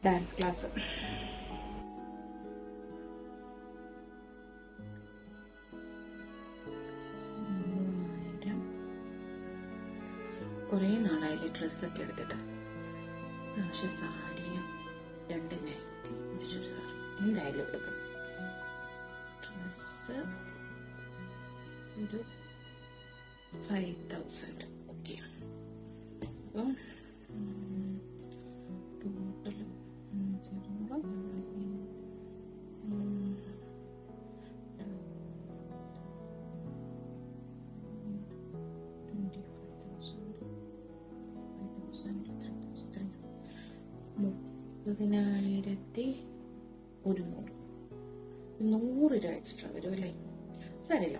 Dance class. കുറേ നാളായില്ലേ ഡ്രസ്സൊക്കെ എടുത്തിട്ട്. പക്ഷെ സാരിയും 2 നൈറ്റി ഒരു ചുരിദാർ എന്തായാലും എടുക്കണം. ഡ്രസ്സ് ഒരു 5000. ഓക്കെ. അപ്പം ടോട്ടൽ 30,100 രൂപ എക്സ്ട്രാ വരും അല്ലേ? സാരില്ല.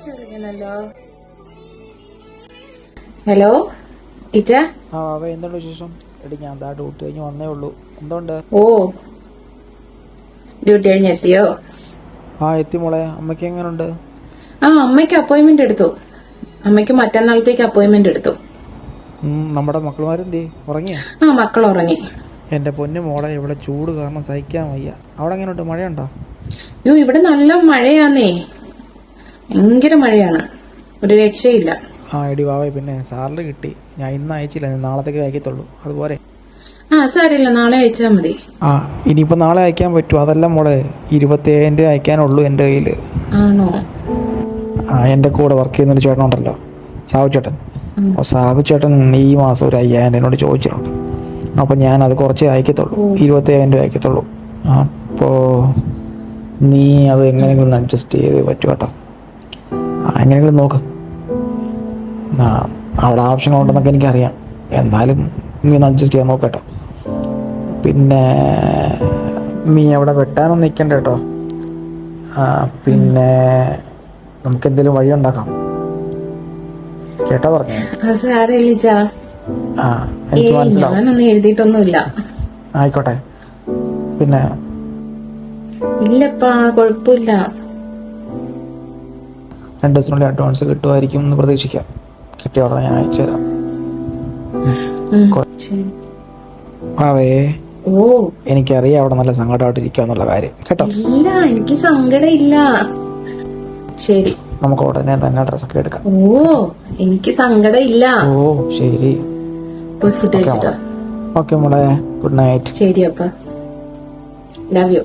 ചെറിയല്ലോ. ഹലോ ഇച്ച. എന്തുണ്ട് വിശേഷം? എടി ഞാൻ ഡ്യൂട്ടി കഴിഞ്ഞ് വന്നേ ഉള്ളൂ. എന്തുണ്ട്? ഓ, ഡ്യൂട്ടി കഴിഞ്ഞ് എത്തിയോ? എത്തി മോളെ. അമ്മയ്ക്ക് എങ്ങനെയുണ്ട്? അമ്മയ്ക്ക് അപ്പോയിന്റ്മെന്റ് എടുത്തു. അമ്മയ്ക്ക് മറ്റന്നാളത്തേക്ക് അപ്പോയിന്റ്മെന്റ് എടുത്തു. നമ്മുടെ മക്കളുമാരെന്തേ? ഉറങ്ങിയ? മക്കൾ ഉറങ്ങി. എന്റെ പൊന്നു മോളെ, ഇവിടെ ചൂട് കാരണം സഹിക്കാൻ വയ്യ. അവിടെ എങ്ങനെയുണ്ട്? മഴയുണ്ടോ? ഇവിടെ നല്ല മഴയാന്നേ, ഭയങ്കര മഴയാണ്, ഒരു രക്ഷയില്ല. എടി വാവേ, പിന്നെ സാലറി കിട്ടി. ഞാൻ ഇന്ന് അയച്ചില്ല, നാളത്തേക്ക് അയക്കത്തുള്ളൂ. അതുപോലെ സാരില്ല, നാളെ അയച്ചാൽ മതി. ഇനിയിപ്പോൾ നാളെ അയക്കാൻ പറ്റുമോ? അതല്ല മോളെ, 27,000 രൂപ അയക്കാനുള്ളൂ എൻ്റെ കയ്യിൽ. ആണോ? എൻ്റെ കൂടെ വർക്ക് ചെയ്യുന്നൊരു ചേട്ടനുണ്ടല്ലോ, സാഹു ചേട്ടൻ. സാഹു ചേട്ടൻ ഈ മാസം ഒരു 5,000 എന്നോട് ചോദിച്ചിട്ടുണ്ട്. അപ്പോൾ ഞാനത് കുറച്ചേ അയക്കത്തുള്ളൂ, 27,000 രൂപ അയക്കത്തുള്ളൂ. അപ്പോൾ നീ അത് എങ്ങനെയെങ്കിലും അഡ്ജസ്റ്റ് ചെയ്ത് പറ്റും കേട്ടോ. എങ്ങനെയെങ്കിലും നോക്ക്. അവിടെ ആവശ്യങ്ങളുണ്ടെന്നൊക്കെ എനിക്കറിയാം, എന്നാലും നീ ഒന്ന് അഡ്ജസ്റ്റ് ചെയ്യാൻ നോക്കട്ടോ. പിന്നെ നീ അവിടെ വെട്ടാനൊന്നും നിൽക്കണ്ട കേട്ടോ. പിന്നെ നമുക്ക് എന്തെങ്കിലും വഴി ഉണ്ടാക്കാം കേട്ടോ. പറഞ്ഞേ എനിക്ക് മനസ്സിലാവും. ഞാനൊന്നും എഴുതിയിട്ടൊന്നുമില്ല. ആയിക്കോട്ടെ. പിന്നെ ഇല്ലപ്പാ, കുഴപ്പമില്ല. 2 ദിവസത്തിനുള്ളിൽ അഡ്വാൻസ് കിട്ടുമായിരിക്കും എന്ന് പ്രതീക്ഷിക്കാം. കിട്ടിയ ഉടനെ ഞാൻ അയച്ചു തരാം. എനിക്കറിയാം അവിടെ നല്ല സങ്കടമായിട്ടിരിക്കുക എന്നുള്ള കാര്യം കേട്ടോ. ഇല്ല, എനിക്ക് സങ്കടം ഇല്ല. ശരി, നമുക്ക് ഉടനെ തന്നെ ഡ്രസ്സൊക്കെ എടുക്കാം. എനിക്ക് സങ്കടം ഇല്ല. ശരി, പോയി ഫുഡ് കഴിച്ചിട്ടോ. ഓക്കെ മോളെ, ഗുഡ് നൈറ്റ്. ശരി അപ്പ, ലവ് യു.